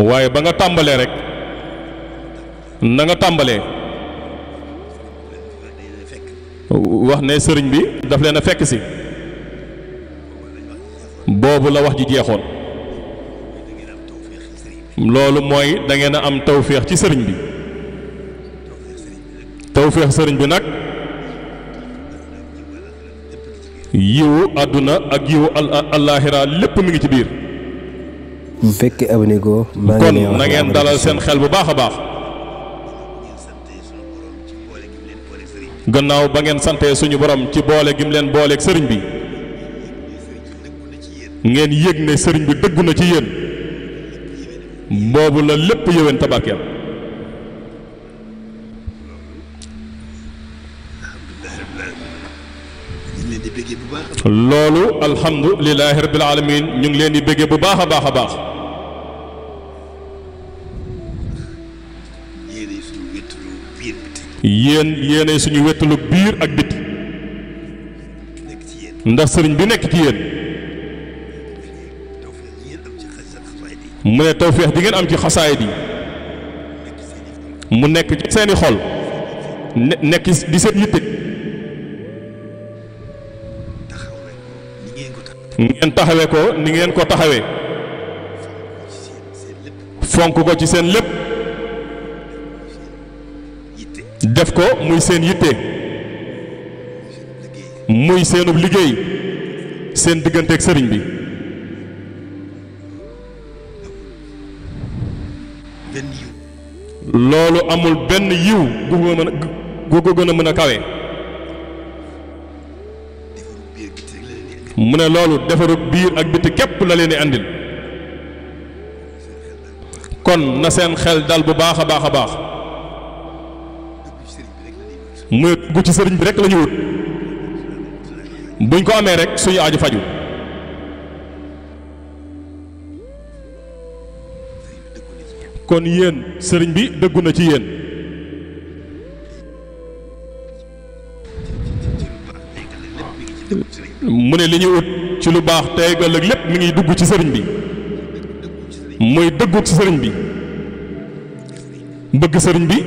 waaye ba nga tàmbalee rek na nga tàmbalee wax ne sëriñ bi daf leen a fekk si boobu la wax ji jeexoon loolu mooy da ngeen a am tawféex ci sëriñ bi tawféex sëriñ bi nag yiwu àdduna ak yiwu allaaxira lépp mi ngi ci biir. bu fekkee abonné go kon na ngeen dalal seen xel bu baax a baax gannaaw ba ngeen santee suñu borom ci boole gim leen booleeg sëriñ bi ngeen yëg ne sëriñ bi dëggu na ci yéen boobu la lépp yéwén tabarkeel loolu alhamdulilahi rabbil alamin ñu ngi leen di béggee bu baax a baax a baax yéenay suñu wettalu biir ak biti ndax sëriñ bi nekk ci yéen mu ne tawféex di ngeen am ci xasaayid yi mu nekk ci seeni xol nekk di seen yitte ngeen taxawee ko ni ngeen ko taxawee fonk ko ci seen lépp def ko muy seen yitte muy seenub liggéey seen digganteeg sëriñ bi loolu amul benn yiw gu ko gën a mën a kawe mu ne loolu defaru biir ak biti képp la leen di andil kon na seen xel dal bu baax a baax a baax mu ne gu ci sëriñ bi rek la ñu wut buñ ko amee rek suñu aaju faju kon yéen sëriñ bi dëggu na ci yéen mu ne li ñu ut ci lu baax tey ëllëg lépp mi ngi dugg ci sëriñ bi muy dëggu ci sëriñ bi bëgg sëriñ bi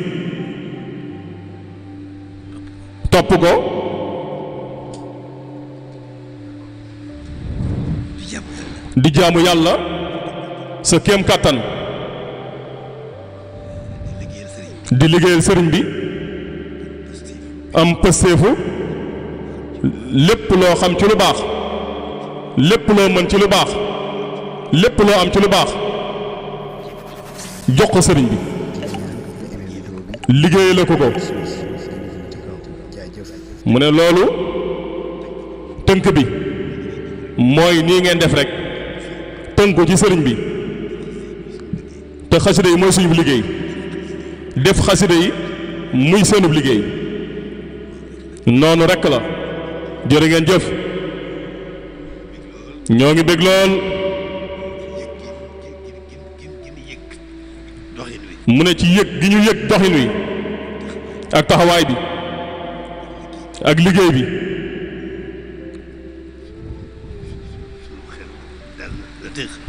topp ko di jaamu yàlla sa kéem kàttan di liggéeyal sëriñ bi am pëstéefu lépp loo xam ci lu baax lépp loo mën ci lu baax lépp loo am ci lu baax jox ko sëriñ bi liggéeyale ko ko mu ne loolu tënk bi mooy nii ngeen def rek tënku ci sëriñ bi te xasida yi mooy suñu liggéey def xasida yi muy seenub liggéey noonu rekk la jërë ngeen jëf ñoo ngi bég lool mu ne ci yëg gi ñu yëg doxin wi ak taxawaay bi ak liggéey bi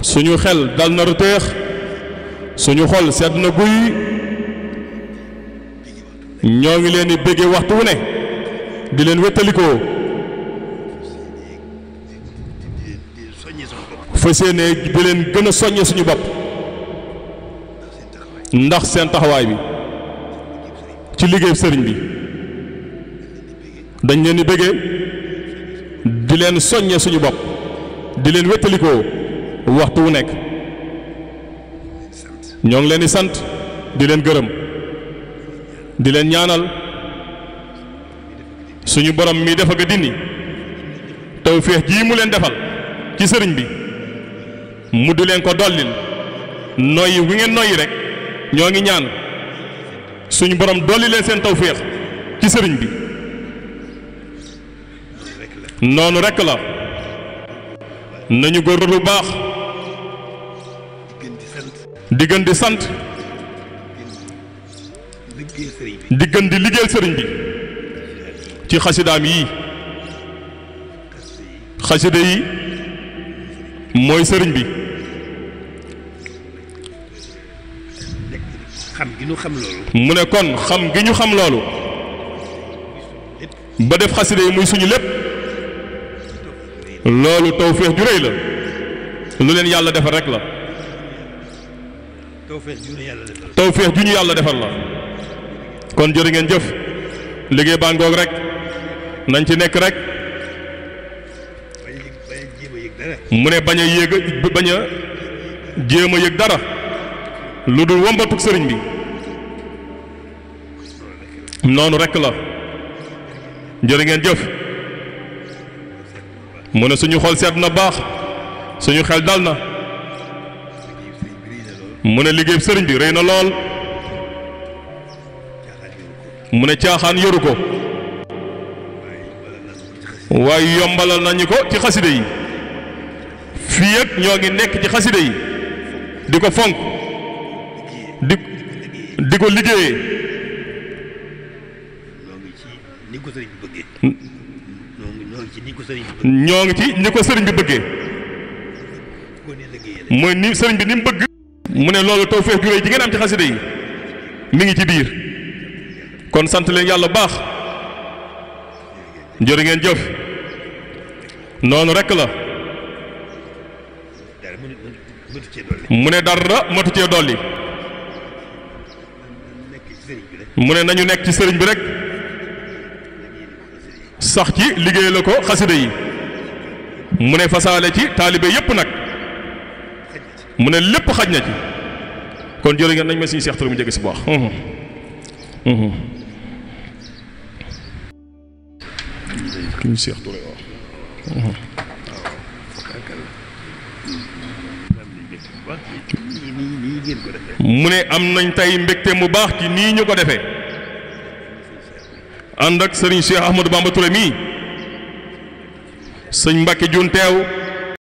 suñu xel dal na rëteex suñu xol sedd na guy ñoo ngi leen di béggee waxtu wu ne di leen wéttalikoo fas yéene di leen gën a soññe suñu bopp ndax seen taxawaay bi ci liggéey sëriñ bi dañ leen di béggee di leen soññe suñu bopp di leen wéttalikoo waxtu wu nekk ñoo ngi leen di sant di leen gërëm di leen ñaanal suñu borom mi def ak dindi tawféex jii mu leen defal ci sëriñ bi mu di leen ko dollil noyyi wi ngeen noyyi rek ñoo ngi ñaan suñu borom dolli leen seen tawféex ci sëriñ bi noonu rekk la nañu góorgóorlu bu baax di gën di sant di gën di liggéeyal sëriñ bi ci xasidaam yii xasida yi mooy sëriñ bi xam gi ñu xam loolu. mu ne kon xam gi ñu xam loolu ba def xasida yi muy suñu lépp loolu tawféex ju rëy la lu leen yàlla defal rek la tawféex ju ñu yàlla defal. tawféex ju ñu yàlla defal la kon jërë ngeen jëf liggéey baa ngoog rek nañ ci nekk rek mu ne bañ a jéem a yëg dara lu dul wombatuk sëriñ bi noonu rek la jërë ngeen jëf mu ne suñu xol seet na baax suñu xel dal na mu ne liggéey sëriñ bi rëy na lool mu ne caaxaan yoru ko waaye yombalal nañu ko ci xaside yi fii ak ñoo ngi nekk ci xaside yi di ko fonk di ko liggéeyee ñoo ngi ci ni ko sëriñ bi bëggee mooy ni sëriñ bi ni mu bëgg mu ne loolu tawfeex ju rëy ji ngeen am ci xaside yi mi ngi ci biir kon sant leen yàlla baax jërë ngeen jëf noonu rekk la mu ne dara matu cee dolli mu ne nañu nekk ci sëriñ bi rek sax ci liggéey la ko xasida yi mu ne fasaale ci taalibe yépp nag mu ne lépp xaj na ci kon jërë ngeen nañ ma siy Seex Touré mu jege si bu baax kii Seex Touré waaw mu ne am nañ tey mbégte mu baax ci nii ñu ko defee ànd ak sëriñ Cheikh Ahmadou Bamba Touré mii sëñ Mbacke Jun teew